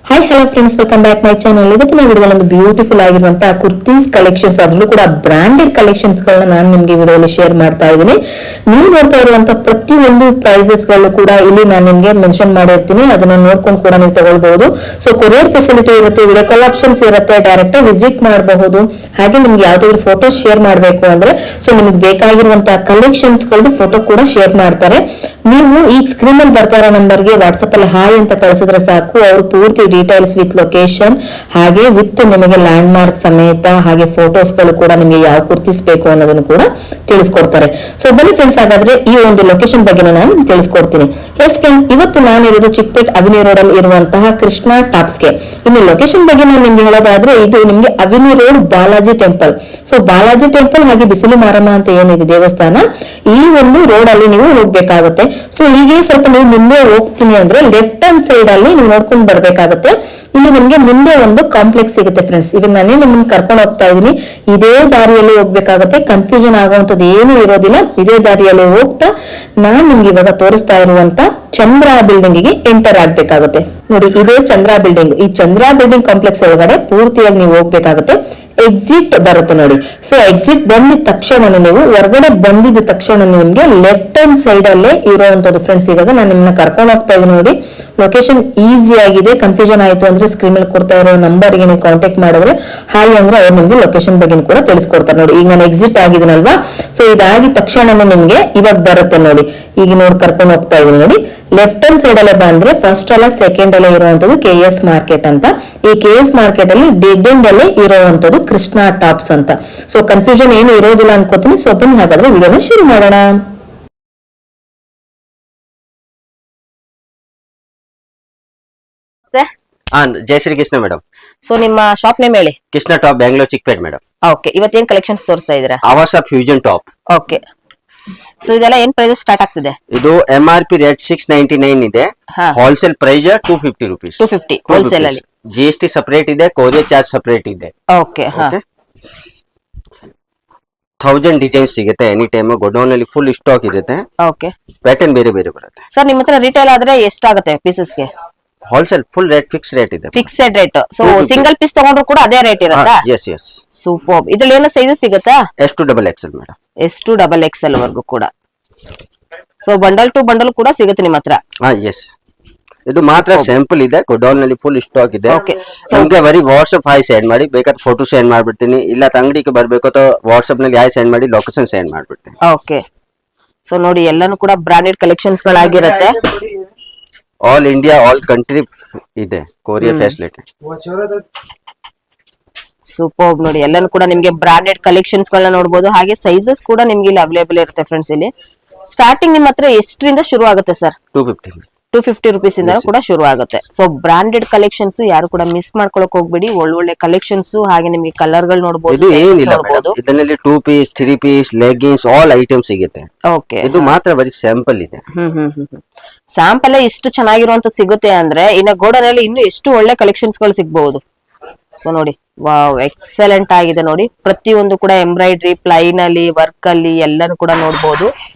Hi hello friends, welcome back my channel. ಇವತ್ತಿನ ವಿಡಿಯೋದಲ್ಲಿ ಒಂದು ಬ್ಯೂಟಿಫುಲ್ ಆಗಿರುವಂತಹ ಕುರ್ತೀಸ್ ಕಲೆಕ್ಷನ್ಸ್, ಅದರಲ್ಲೂ ಕೂಡ ಬ್ರಾಂಡೆಡ್ ಕಲೆಕ್ಷನ್ಸ್ ಗಳನ್ನ ನಾನು ನಿಮಗೆ ವಿಡಿಯೋದಲ್ಲಿ ಶೇರ್ ಮಾಡ್ತಾ ಇದ್ದೀನಿ. ನೀವು ನೋಡ್ತಾ ಇರುವಂತಹ ಪ್ರತಿಯೊಂದು ಪ್ರೈಸಸ್ ಗಳು ಕೂಡ ಇಲ್ಲಿ ನಾನು ನಿಮಗೆ ಮೆನ್ಷನ್ ಮಾಡಿರ್ತೀನಿ. ಅದನ್ನ ನೋಡ್ಕೊಂಡು ಕೂಡ ನೀವು ತಗೊಳ್ಬಹುದು. ಸೊ ಕೊರಿಯರ್ ಫೆಸಿಲಿಟಿ ಇರುತ್ತೆ, ವಿಡಿಯೋ ಕಾಲ್ ಆಪ್ಷನ್ಸ್ ಇರುತ್ತೆ, ಡೈರೆಕ್ಟ್ ವಿಸಿಟ್ ಮಾಡಬಹುದು. ಹಾಗೆ ನಿಮ್ಗೆ ಯಾವ್ದಾದ್ರು ಫೋಟೋ ಶೇರ್ ಮಾಡಬೇಕು ಅಂದ್ರೆ ಸೊ ನಿಮಗೆ ಬೇಕಾಗಿರುವಂತಹ ಕಲೆಕ್ಷನ್ಸ್ ಗಳದ್ದು ಫೋಟೋ ಕೂಡ ಶೇರ್ ಮಾಡ್ತಾರೆ. ನೀವು ಈ ಸ್ಕ್ರೀನ್ ಅಲ್ಲಿ ಬರ್ತಾ ಇರೋ ನಂಬರ್ಗೆ ವಾಟ್ಸ್ಆಪ್ ಅಲ್ಲಿ ಹಾಯ್ ಅಂತ ಕಳಿಸಿದ್ರೆ ಸಾಕು, ಅವರು ಪೂರ್ತಿ ಡೀಟೇಲ್ಸ್ ವಿತ್ ಲೊಕೇಶನ್ ಹಾಗೆ ವಿತ್ ನಿಮಗೆ ಲ್ಯಾಂಡ್ ಮಾರ್ಕ್ ಸಮೇತ ಹಾಗೆ ಫೋಟೋಸ್ ಗಳು ಕೂಡ ನಿಮಗೆ ಯಾವ ಕುರ್ತೀಸ್ ಬೇಕು ಅನ್ನೋದನ್ನು ಕೂಡ ತಿಳಿಸ್ಕೊಡ್ತಾರೆ. ಸೊ ಬನ್ನಿ ಫ್ರೆಂಡ್ಸ್, ಹಾಗಾದ್ರೆ ಈ ಒಂದು ಲೊಕೇಶನ್ ಬಗ್ಗೆ ನಾನು ತಿಳಿಸ್ಕೊಡ್ತೀನಿ. ಎಸ್ ಫ್ರೆಂಡ್ಸ್, ಇವತ್ತು ನಾನಿರೋದು ಚಿಕ್ಕಪೇಟ್ ಅವಿನಿ ರೋಡ್ ಅಲ್ಲಿ ಇರುವಂತಹ ಕೃಷ್ಣ ಟಾಪ್ಸ್ಗೆ. ಇನ್ನು ಲೊಕೇಶನ್ ಬಗ್ಗೆ ನಾನು ನಿಮ್ಗೆ ಹೇಳೋದಾದ್ರೆ, ಇದು ನಿಮ್ಗೆ avenue road Balaji temple. So Balaji temple ಹಾಗೆ ಬಿಸಿಲು ಮಾರಮ್ಮ ಅಂತ ಏನಿದೆ ದೇವಸ್ಥಾನ, ಈ ಒಂದು ರೋಡ್ ಅಲ್ಲಿ ನೀವು ಹೋಗ್ಬೇಕಾಗುತ್ತೆ. ಸೊ ಹೀಗೆ ಸ್ವಲ್ಪ ನೀವು ಮುಂದೆ ಹೋಗ್ತೀನಿ ಅಂದ್ರೆ ಲೆಫ್ಟ್ ಹ್ಯಾಂಡ್ ಸೈಡ್ ಅಲ್ಲಿ ನೀವು ನೋಡ್ಕೊಂಡು ಬರ್ಬೇಕಾಗುತ್ತೆ. ಇಲ್ಲಿ ನಿಮ್ಗೆ ಮುಂದೆ ಒಂದು ಕಾಂಪ್ಲೆಕ್ಸ್ ಸಿಗುತ್ತೆ ಫ್ರೆಂಡ್ಸ್. ಇವಾಗ ನಾನೇ ನಿಮ್ಮನ್ನ ಕರ್ಕೊಂಡು ಹೋಗ್ತಾ ಇದೀನಿ, ಇದೇ ದಾರಿಯಲ್ಲಿ ಹೋಗ್ಬೇಕಾಗುತ್ತೆ. ಕನ್ಫ್ಯೂಷನ್ ಆಗುವಂತದ್ದು ಏನು ಇರೋದಿಲ್ಲ. ಇದೇ ದಾರಿಯಲ್ಲಿ ಹೋಗ್ತಾ ನಾನ್ ನಿಮ್ಗೆ ಇವಾಗ ತೋರಿಸ್ತಾ ಇರುವಂತ ಚಂದ್ರ ಬಿಲ್ಡಿಂಗ್ ಗೆ ಎಂಟರ್ ಆಗ್ಬೇಕಾಗುತ್ತೆ. ನೋಡಿ, ಇದೇ ಚಂದ್ರ ಬಿಲ್ಡಿಂಗ್. ಈ ಚಂದ್ರ ಬಿಲ್ಡಿಂಗ್ ಕಾಂಪ್ಲೆಕ್ಸ್ ಒಳಗಡೆ ಪೂರ್ತಿಯಾಗಿ ನೀವು ಹೋಗ್ಬೇಕಾಗುತ್ತೆ. ಎಕ್ಸಿಟ್ ಬರುತ್ತೆ ನೋಡಿ. ಸೊ ಎಕ್ಸಿಟ್ ಬಂದಿದ ತಕ್ಷಣ ನೀವು ಹೊರಗಡೆ ಬಂದಿದ ತಕ್ಷಣ ನಿಮ್ಗೆ ಲೆಫ್ಟ್ ಹ್ಯಾಂಡ್ ಸೈಡ್ ಅಲ್ಲೇ ಇರುವಂತದ್ದು ಫ್ರೆಂಡ್ಸ್. ಇವಾಗ ನಾನು ನಿಮ್ಮನ್ನ ಕರ್ಕೊಂಡು ಹೋಗ್ತಾ ಇದ್ದೀನಿ ನೋಡಿ. ಲೊಕೇಶನ್ ಈಸಿ ಆಗಿದೆ. ಕನ್ಫ್ಯೂಷನ್ ಆಯ್ತು ಅಂದ್ರೆ ಸ್ಕ್ರೀನ್ ಮೇಲೆ ಕೊಡ್ತಾ ಇರೋ ನಂಬರ್ ಗೆ ನೀವು ಕಾಂಟ್ಯಾಕ್ಟ್ ಮಾಡಿದ್ರೆ ಹಾಯ್ ಅಂದ್ರೆ ಅವ್ರು ನಿಮ್ಗೆ ಲೊಕೇಶನ್ ಬಗ್ಗೆ ಕೂಡ ತಿಳಿಸ್ಕೊಡ್ತಾರೆ. ನೋಡಿ, ಈಗ ನಾನು ಎಕ್ಸಿಟ್ ಆಗಿದ್ದೀನಲ್ವಾ, ಸೊ ಇದಾಗಿದ ತಕ್ಷಣ ನಿಮ್ಗೆ ಇವಾಗ ಬರುತ್ತೆ ನೋಡಿ. ಈಗ ನೋಡಿ ಕರ್ಕೊಂಡು ಹೋಗ್ತಾ ಇದೀನಿ ನೋಡಿ. ಲೆಫ್ಟ್ ಹ್ಯಾಂಡ್ ಸೈಡ್ ಅಲ್ಲೇ ಬಂದ್ರೆ ಫಸ್ಟ್ ಅಲ್ಲ ಸೆಕೆಂಡ್ ಅಲ್ಲೇ ಇರುವಂತದ್ದು KS ಮಾರ್ಕೆಟ್ ಅಂತ. ಈ KS ಮಾರ್ಕೆಟ್ ಅಲ್ಲಿ ಡೆಡ್ ಎಂಡ್ ಅಲ್ಲೇ ಇರುವಂತದ್ದು ಕೃಷ್ಣ ಟಾಪ್ಸ್ ಅಂತ. ಸೊ ಕನ್ಫ್ಯೂಷನ್ ಏನು ಇರೋದಿಲ್ಲ ಅನ್ಕೋತೀನಿ. ಸೊ ಬನ್ನಿ ಹಾಗಾದ್ರೆ ವಿಡಿಯೋನ ಶುರು ಮಾಡೋಣ. ಜೈ ಶ್ರೀ ಕೃಷ್ಣ ಮೇಡಮ್. ಸೊ ನಿಮ್ಮ ಶಾಪ್ ನೇಮ್ ಹೇಳಿ. Krishna top, Bangalore Chickpet madam. Okay, ಇವತ್ತೇನ್ ಕಲೆಕ್ಷನ್ಸ್ ತೋರಿಸ್ತಾ ಇದೀರಾ? ಆವಾಸ ಫ್ಯೂಷನ್ ಟಾಪ್. ಓಕೆ, ಸೊ ಇದೆಲ್ಲ ಏನ್ ಪ್ರೈಸ್ ಸ್ಟಾರ್ಟ್ ಆಗ್ತಿದೆ? ಇದು MRP ರೇಟ್ 699 ಇದೆ. Wholesale price 250 rupees. 250 ಹೋಲ್ಸೇಲ್ ಅಲ್ಲಿ. GST ಸಪರೇಟ್ ಇದೆ, ಕೊರಿಯರ್ ಚಾರ್ಜ್ ಸಪರೇಟ್ ಇದೆ. ಓಕೆ, 1000 ಡಿಸೈನ್ಸ್ ಸಿಗುತ್ತೆ ಎನಿ ಟೈಮ್. ಗೋಡೌನ್ ಅಲ್ಲಿ ಫುಲ್ ಸ್ಟಾಕ್ ಇರುತ್ತೆ. ಓಕೆ, ಪ್ಯಾಟರ್ನ್ ಬೇರೆ ಬೇರೆ ಬರುತ್ತೆ. ಸರ್ ನಿಮ್ಮ ಹತ್ರ ರಿಟೇಲ್ ಆದ್ರೆ ಎಷ್ಟಾಗುತ್ತೆ ಪೀಸಸ್ ಗೆ? Wholesale full rate fix rate ಇದೆ. Fixed rate. So single piece ತಗೊಂಡ್ರು ಕೂಡ ಅದೇ ರೇಟ್ ಇರುತ್ತಾ? ಎಸ್. ಸೂಪರ್. ಇದ್ರಲ್ಲಿ ಏನೋ ಸೈಜಸ್ ಸಿಗುತ್ತಾ? S2 XXL madam. S2 XXL ವರ್ಗೂ ಕೂಡ. ಸೊ ಬಂಡಲ್ ಟು ಬಂಡಲ್ ಕೂಡ ಸಿಗುತ್ತೆ ನಿಮ್ಮ ಹತ್ರ? ಎಸ್. ಇದು ಮಾತ್ರ ಸ್ಯಾಂಪಲ್ ಇದೆ, ಗೋಡೌನ್ ನಲ್ಲಿ ಫುಲ್ ಸ್ಟಾಕ್ ಇದೆ. ನಮ್ಗೆ ಬರೀ ವಾಟ್ಸ್ಆಪ್ ಹಾಯ್ ಸೆಂಡ್ ಮಾಡಿ, ಬೇಕಾದ್ರೆ ಫೋಟೋ ಸೆಂಡ್ ಮಾಡ್ಬಿಡ್ತೀನಿ. ಇಲ್ಲ ಅಂಗಡಿಗೆ ಬರ್ಬೇಕು ಅಥವಾ ವಾಟ್ಸ್ಆಪ್ ನಲ್ಲಿ ಹಾಯ್ ಸೆಂಡ್ ಮಾಡಿ ಲೊಕೇಶನ್ ಸೆಂಡ್ ಮಾಡ್ಬಿಡ್ತೀನಿ. ಓಕೆ, ಸೊ ನೋಡಿ ಎಲ್ಲಾನು ಕೂಡ ಬ್ರಾಂಡೆಡ್ ಕಲೆಕ್ಷನ್ಸ್ ಗಳಾಗಿರುತ್ತೆ. ಆಲ್ ಇಂಡಿಯಾ ಆಲ್ ಕಂಟ್ರಿ ಇದೆ ಕೊರಿಯರ್ ಫೆಸಿಲಿಟಿ. ಸೂಪರ್. ನೋಡಿ ಎಲ್ಲಾನು ಕೂಡ ನಿಮ್ಗೆ ಬ್ರಾಂಡೆಡ್ ಕಲೆಕ್ಷನ್ಸ್ ಗಳನ್ನ ನೋಡಬಹುದು. ಹಾಗೆ ಸೈಜಸ್ ಕೂಡ ನಿಮ್ಗೆ ಇಲ್ಲಿ ಅವೈಲೇಬಲ್ ಇರುತ್ತೆ ಫ್ರೆಂಡ್ಸ್. ಇಲ್ಲಿ ಸ್ಟಾರ್ಟಿಂಗ್ ನಿಮ್ಮ ಹತ್ರ ಎಷ್ಟರಿಂದ ಶುರು ಆಗುತ್ತೆ ಸರ್? 250 ರುಪೀಸ್ ಇಂದ ಕೂಡ ಶುರು ಆಗುತ್ತೆ. ಸೊ ಬ್ರಾಂಡೆಡ್ ಕಲೆಕ್ಷನ್ಸ್ ಯಾರು ಕೂಡ ಮಿಸ್ ಮಾಡ್ಕೊಳಕ್ ಹೋಗ್ಬೇಡಿ. ಒಳ್ಳೊಳ್ಳೆ ಕಲೆಕ್ಷನ್ಸ್ ಹಾಗೆ ನಿಮ್ಗೆ ಕಲರ್ ಗಳು ನೋಡಬಹುದು. ಇದು ಏನಿಲ್ಲ ಮೇಡಮ್, ಇದರಲ್ಲಿ 2 piece 3 piece leggings all item ಸಿಗುತ್ತೆ. ಓಕೆ, ಇದು ಮಾತ್ರ ಬರೀ ಸ್ಯಾಂಪಲ್ ಇದೆ. ಸ್ಯಾಂಪಲ್ ಇಷ್ಟು ಚೆನ್ನಾಗಿರುವಂತ ಸಿಗುತ್ತೆ ಅಂದ್ರೆ ಇನ್ನ ಗೋಡನ್ ಅಲ್ಲಿ ಇನ್ನು ಎಷ್ಟು ಒಳ್ಳೆ ಕಲೆಕ್ಷನ್ಸ್ ಗಳು ಸಿಗಬಹುದು. ಸೊ ನೋಡಿ, ವಾವ್, ಎಕ್ಸಲೆಂಟ್ ಆಗಿದೆ ನೋಡಿ. ಪ್ರತಿಯೊಂದು ಕೂಡ ಎಂಬ್ರಾಯ್ಡ್ರಿ, ಪ್ಲೈನ್ ಅಲ್ಲಿ, ವರ್ಕ್ ಅಲ್ಲಿ ಎಲ್ಲಾನು ಕೂಡ ನೋಡಬಹುದು.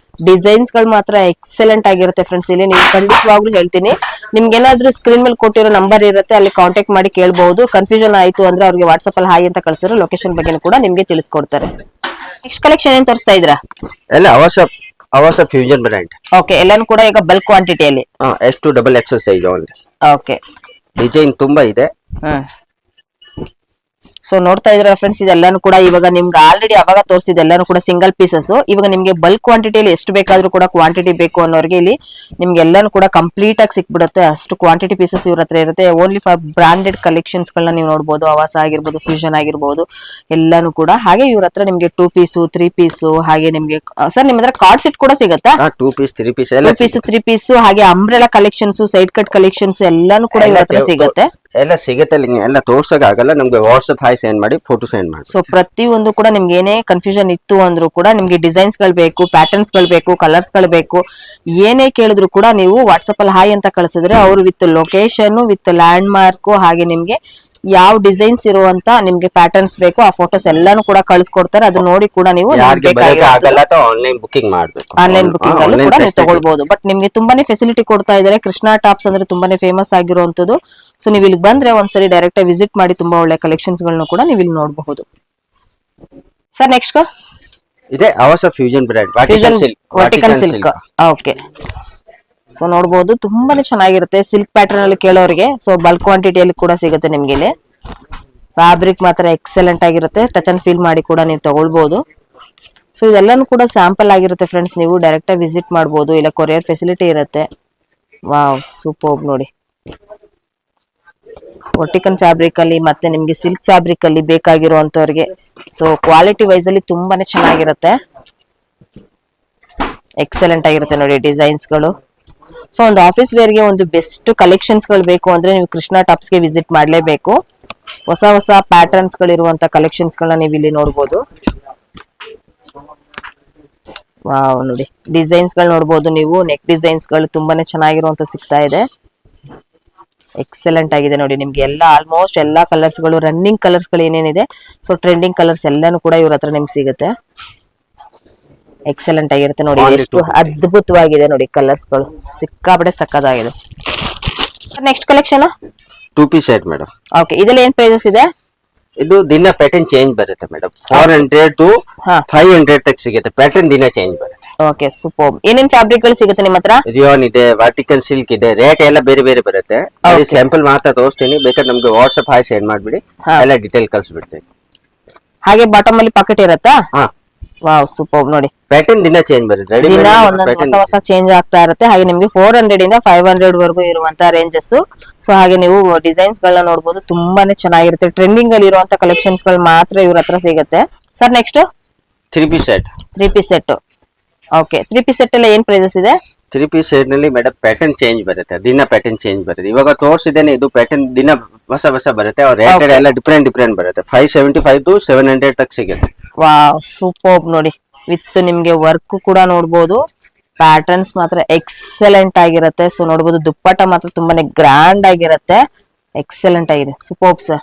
ಡಿಸೈನ್ಸ್ ಗಳು ಮಾತ್ರ ಎಕ್ಸಲೆಂಟ್ ಆಗಿರುತ್ತೆ ಫ್ರೆಂಡ್ಸ್. ಇಲ್ಲಿ ನೀವು ಖಂಡಿತವಾಗ್ಲೂ ಹೇಳ್ತೀನಿ, ನಿಮ್ಗೆ ಏನಾದ್ರೂ ಸ್ಕ್ರೀನ್ ಮೇಲೆ ಕೊಟ್ಟಿರೋ ನಂಬರ್ ಇರುತ್ತೆ, ಅಲ್ಲಿ ಕಾಂಟ್ಯಾಕ್ಟ್ ಮಾಡಿ ಕೇಳಬಹುದು. ಕನ್ಫ್ಯೂಷನ್ ಆಯ್ತು ಅಂದ್ರೆ ಅವ್ರಿಗೆ ವಾಟ್ಸ್ಆಪ್ ಅಲ್ಲಿ ಹಾಯ್ ಅಂತ ಕಳ್ಸಿರೋ ಲೊಕೇಶನ್ ಬಗ್ಗೆ ಕೂಡ ನಿಮ್ಗೆ ತಿಳಿಸ್ಕೊಡ್ತಾರೆ. ನೆಕ್ಸ್ಟ್ ಕಲೆಕ್ಷನ್ ಏನ್ ತೋರಿಸ್ತಾ ಇದ್ರಾ? ಎಲ್ಲ ಆವಾಸ ಫ್ಯೂಷನ್ ಬ್ರ್ಯಾಂಡ್. ಓಕೆ, ಎಲ್ಲಾನು ಕೂಡ ಈಗ ಬಲ್ಕ್ ಕ್ವಾಂಟಿಟಿಯಲ್ಲಿ. S2 XXL size only. Okay, design ತುಂಬಾ ಇದೆ. ಸೊ ನೋಡ್ತಾ ಇದ್ರ ಫ್ರೆಂಡ್ಸ್, ಇದೆಲ್ಲಾನು ಕೂಡ ಇವಾಗ ನಿಮ್ಗೆ ಆಲ್ರೆಡಿ ಅವಾಗ ತೋರಿಸಿದೆಲ್ಲಾನು ಕೂಡ ಸಿಂಗಲ್ ಪೀಸಸ್. ಇವಾಗ ನಿಮ್ಗೆ ಬಲ್ಕ್ ಕ್ವಾಂಟಿಟಿಯಲ್ಲಿ ಎಷ್ಟು ಬೇಕಾದ್ರೂ ಕೂಡ ಕ್ವಾಂಟಿಟಿ ಬೇಕು ಅನ್ನೋರಿಗೆ ಇಲ್ಲಿ ನಿಮ್ಗೆ ಎಲ್ಲಾನು ಕೂಡ ಕಂಪ್ಲೀಟ್ ಆಗಿ ಸಿಕ್ಬಿಡುತ್ತೆ. ಅಷ್ಟು ಕ್ವಾಂಟಿಟಿ ಪೀಸಸ್ ಇವ್ರ ಹತ್ರ ಇರುತ್ತೆ. ಓನ್ಲಿ ಫಾರ್ ಬ್ರಾಂಡೆಡ್ ಕಲೆಕ್ಷನ್ಸ್ ಗಳನ್ನ ನೀವು ನೋಡಬಹುದು. ಆವಾಸ ಆಗಿರ್ಬೋದು, ಫ್ಯೂಷನ್ ಆಗಿರ್ಬೋದು, ಎಲ್ಲಾನು ಕೂಡ. ಹಾಗೆ ಇವ್ರ ಹತ್ರ ನಿಮ್ಗೆ 2 ಪೀಸು 3 ಪೀಸು ಹಾಗೆ ನಿಮ್ಗೆ ಸರ್ ನಿಮ್ಮ ಹತ್ರ ಕಾರ್ಡ್ ಸೆಟ್ ಕೂಡ ಸಿಗುತ್ತಾ? 2 ಪೀಸ್ 3 ಪೀಸ್ 3 ಪೀಸು ಹಾಗೆ umbrella collections, side cut collections ಎಲ್ಲಾನು ಕೂಡ ಇವ್ರ ಹತ್ರ ಸಿಗುತ್ತೆ. ಎಲ್ಲ ಸಿಗುತ್ತೆ. ಎಲ್ಲ ತೋರ್ಸಕ್ ಆಗಲ್ಲ, ನಮ್ಗೆ ವಾಟ್ಸ್ಆಪ್ ಹಾಯ್ ಸೆಂಡ್ ಮಾಡಿ, ಫೋಟೋ ಸೆಂಡ್ ಮಾಡಿ. ಸೊ ಪ್ರತಿಯೊಂದು ಕೂಡ ನಿಮ್ಗೆ ಏನೇ ಕನ್ಫ್ಯೂಷನ್ ಇತ್ತು ಅಂದ್ರೂ ಕೂಡ, ನಿಮ್ಗೆ ಡಿಸೈನ್ಸ್ ಗಳು ಬೇಕು, ಪ್ಯಾಟರ್ನ್ಸ್ ಗಳು ಬೇಕು, ಕಲರ್ಸ್ ಗಳು ಬೇಕು, ಏನೇ ಕೇಳಿದ್ರು ಕೂಡ ನೀವು ವಾಟ್ಸ್ಆಪ್ ಅಲ್ಲಿ ಹಾಯ್ ಅಂತ ಕಳಿಸಿದ್ರೆ ಅವರು with location, with land mark ಹಾಗೆ ನಿಮ್ಗೆ ಯಾವ ಡಿಸೈನ್ಸ್ ಇರುವಂತ ನಿಮ್ಗೆ ಪ್ಯಾಟರ್ನ್ಸ್ ಬೇಕು ಆ ಫೋಟೋಸ್ ಎಲ್ಲಾನು ಕೂಡ ಕಳಿಸ್ಕೊಡ್ತಾರೆ. ಅದು ನೋಡಿ ಕೂಡ ನೀವು ಆನ್ಲೈನ್ ಬುಕಿಂಗ್ ಮಾಡಬೇಕು. ಆನ್ಲೈನ್ ಬುಕಿಂಗ್ ಅಲ್ಲೂ ಕೂಡ ನೀವು ತಗೊಳ್ಬಹುದು. ಬಟ್ ನಿಮ್ಗೆ ತುಂಬಾನೇ ಫೆಸಿಲಿಟಿ ಕೊಡ್ತಾ ಇದ್ದಾರೆ. ಕೃಷ್ಣ ಟಾಪ್ಸ್ ಅಂದ್ರೆ ತುಂಬಾನೇ ಫೇಮಸ್ ಆಗಿರುವಂತದ್ದು. ಸೊ ನೀವು ಇಲ್ಲಿ ಬಂದ್ರೆ ಒಂದ್ಸರಿ ಡೈರೆಕ್ಟ್ ಆಗಿ ವಿಸಿಟ್ ಮಾಡಿ ತುಂಬಾ ಒಳ್ಳೆ ಕಲೆಕ್ಷನ್ಸ್ ಗಳನ್ನು ಕೂಡ ನೀವು ಇಲ್ಲಿ ನೋಡಬಹುದು. ಸರ್ ನೆಕ್ಸ್ಟ್ ಇದೆ ours of fusion brand Vatican silk. Vertical silk. Okay, so ನೋಡಬಹುದು ತುಂಬಾನೇ ಚೆನ್ನಾಗಿರುತ್ತೆ ಸಿಲ್ಕ್ ಪ್ಯಾಟರ್ನ್ ಅಲ್ಲಿ ಕೇಳೋರಿಗೆ. ಸೊ ಬಲ್ಕ್ ಕ್ವಾಂಟಿಟಿಯಲ್ಲಿ ಕೂಡ ಸಿಗುತ್ತೆ ನಿಮ್ಗೆ ಇಲ್ಲಿ. ಫ್ಯಾಬ್ರಿಕ್ ಮಾತ್ರ ಎಕ್ಸಲೆಂಟ್ ಆಗಿರುತ್ತೆ, ಟಚ್ ಅಂಡ್ ಫೀಲ್ ಮಾಡಿ ಕೂಡ ನೀವು ತಗೊಳ್ಬಹುದು. ಸೊ ಇದೆಲ್ಲಾನು ಕೂಡ ಸ್ಯಾಂಪಲ್ ಆಗಿರುತ್ತೆ ಫ್ರೆಂಡ್ಸ್, ನೀವು ಡೈರೆಕ್ಟ್ ಆಗಿ ವಿಸಿಟ್ ಮಾಡಬಹುದು, ಇಲ್ಲ ಕೊರಿಯರ್ ಫೆಸಿಲಿಟಿ ಇರುತ್ತೆ. ವಾವ್ ಸೂಪರ್ ನೋಡಿ, ವರ್ಟಿಕನ್ ಫ್ಯಾಬ್ರಿಕ್ ಅಲ್ಲಿ ಮತ್ತೆ ನಿಮ್ಗೆ ಸಿಲ್ಕ್ ಫ್ಯಾಬ್ರಿಕ್ ಅಲ್ಲಿ ಬೇಕಾಗಿರುವಂತವ್ರಿಗೆ ಸೊ ಕ್ವಾಲಿಟಿ ವೈಸ್ ಅಲ್ಲಿ ತುಂಬಾನೇ ಚೆನ್ನಾಗಿರುತ್ತೆ, ಎಕ್ಸಲೆಂಟ್ ಆಗಿರುತ್ತೆ ನೋಡಿ ಡಿಸೈನ್ಸ್ ಗಳು. ಸೊ ಒಂದು ಆಫೀಸ್ ವೇರ್ ಗೆ ಒಂದು ಬೆಸ್ಟ್ ಕಲೆಕ್ಷನ್ಸ್ ಗಳು ಬೇಕು ಅಂದ್ರೆ ನೀವು ಕೃಷ್ಣ ಟಾಪ್ಸ್ ಗೆ ವಿಸಿಟ್ ಮಾಡ್ಲೇಬೇಕು. ಹೊಸ ಹೊಸ ಪ್ಯಾಟರ್ನ್ಸ್ ಗಳಿರುವಂತ ಕಲೆಕ್ಷನ್ಸ್ ಗಳನ್ನ ನೀವು ಇಲ್ಲಿ ನೋಡಬಹುದು. ವಾವ್ ನೋಡಿ ಡಿಸೈನ್ಸ್ ಗಳು ನೋಡಬಹುದು ನೀವು, ನೆಕ್ ಡಿಸೈನ್ಸ್ ಗಳು ತುಂಬಾನೇ ಚೆನ್ನಾಗಿರುವಂತ ಸಿಗ್ತಾ ಇದೆ, ಎಕ್ಸಲೆಂಟ್ ಆಗಿದೆ ನೋಡಿ. ನಿಮ್ಗೆ ಎಲ್ಲ ಆಲ್ಮೋಸ್ಟ್ ಎಲ್ಲಾ ಕಲರ್ಸ್ ಗಳು, ರನ್ನಿಂಗ್ ಕಲರ್ಸ್ ಗಳು ಏನೇನಿದೆ ಸೊ ಟ್ರೆಂಡಿಂಗ್ ಕಲರ್ಸ್ ಎಲ್ಲಾನು ಕೂಡ ಇವ್ರ ಹತ್ರ ನಿಮ್ಗೆ ಸಿಗುತ್ತೆ. ಎಕ್ಸಲೆಂಟ್ ಆಗಿರುತ್ತೆ ನೋಡಿ, ಎಷ್ಟು ಅದ್ಭುತವಾಗಿದೆ ನೋಡಿ ಕಲರ್ಸ್ ಗಳು, ಸಿಕ್ಕಾಪಟ್ಟೆ ಸಕ್ಕದಾಗಿದೆ. Next collection 2 piece set madam. Okay, ಇದೆಲ್ಲ ಏನ್ ಪ್ರೈಸಸ್ ಇದೆ? ಇದು ದಿನ ಪ್ಯಾಟರ್ನ್ ಚೇಂಜ್ ಬರುತ್ತೆ ಮೇಡಮ್. 400 to 500 ತಕ್ ಸಿಗುತ್ತೆ, ಪ್ಯಾಟರ್ನ್ ದಿನ ಚೇಂಜ್ ಬರುತ್ತೆ. Okay super. ಏನೇನ್ ಫ್ಯಾಬ್ರಿಕ್ ಗಳು ಸಿಗುತ್ತೆ ನಿಮ್ಮ ಹತ್ರ? ರಿಯಾನ್ ಇದೆ, ವಾಟಿಕನ್ ಸಿಲ್ಕ್ ಇದೆ, ರೇಟ್ ಎಲ್ಲ ಬೇರೆ ಬೇರೆ ಬರುತ್ತೆ. ಅಲ್ಲಿ ಸ್ಯಾಂಪಲ್ ಮಾತ್ರ ತೋರಿಸ್ತೀನಿ, ಬೇಕಾದ್ರೆ ನಮ್ಗೆ ವಾಟ್ಸ್ಆಪ್ ಹಾಯ್ ಸೆಂಡ್ ಮಾಡ್ಬಿಡಿ, ಎಲ್ಲ ಡೀಟೇಲ್ ಕಳ್ಸಿಬಿಡ್ತೀನಿ. ಹಾಗೆ ಬಾಟಮ್ ಅಲ್ಲಿ ಪಾಕೆಟ್ ಇರುತ್ತಾ? ಹಾ, ವಾವ್ ಸೂಪರ್ ನೋಡಿ, ಪ್ಯಾಟರ್ನ್ ದಿನ ಚೇಂಜ್ ಬರುತ್ತೆ, ದಿನ ಒಂದೊಂದು ಹೊಸ ಚೇಂಜ್ ಆಗ್ತಾ ಇರುತ್ತೆ. ಹಾಗೆ ನಿಮ್ಗೆ 400 ಇಂದ 500 ವರೆಗೂ ಇರುವಂತ ರೇಂಜಸ್. ಸೊ ಹಾಗೆ ನೀವು ಡಿಸೈನ್ಸ್ ಗಳನ್ನ ನೋಡಬಹುದು, ತುಂಬಾನೇ ಚೆನ್ನಾಗಿರುತ್ತೆ. ಟ್ರೆಂಡಿಂಗ್ ಅಲ್ಲಿ ಇರುವಂತ ಕಲೆಕ್ಷನ್ಸ್ ಗಳು ಮಾತ್ರ ಇವ್ರ ಹತ್ರ ಸಿಗುತ್ತೆ. Sir next 3 piece set. 3 piece set. Okay, 3 piece set ಎಲ್ಲ ಏನ್ ಪ್ರೈಸಸ್ ಇದೆ? 3 ಪೀಸ್ ಸೆಟ್ ನಲ್ಲಿ ಮೇಡಮ್ ಪ್ಯಾಟರ್ನ್ ಚೇಂಜ್ ಬರುತ್ತೆ, ದಿನ ಪ್ಯಾಟರ್ನ್ ಚೇಂಜ್ ಬರುತ್ತೆ. ಇವಾಗ ತೋರಿಸಿದ್ದೇನೆ, ಇದು ಪ್ಯಾಟರ್ನ್ ದಿನ ಹೊಸ ಹೊಸ ಬರುತ್ತೆ, ಅವ್ರ ರೇಟ್ ಎಲ್ಲ ಡಿಫ್ರೆಂಟ್ ಬರುತ್ತೆ. 575 to 700 ತಕ್ ಸಿಗುತ್ತೆ. ವಾವ್ ಸೂಪರ್ ನೋಡಿ, ವಿತ್ ನಿಮ್ಗೆ ವರ್ಕ್ ಕೂಡ ನೋಡಬಹುದು, ಪ್ಯಾಟರ್ನ್ಸ್ ಮಾತ್ರ ಎಕ್ಸಲೆಂಟ್ ಆಗಿರುತ್ತೆ. ಸೊ ನೋಡಬಹುದು ದುಪ್ಪಟ್ಟ ಮಾತ್ರ ತುಂಬಾನೇ ಗ್ರ್ಯಾಂಡ್ ಆಗಿರುತ್ತೆ, ಎಕ್ಸಲೆಂಟ್ ಆಗಿದೆ, ಸೂಪರ್ ಸರ್.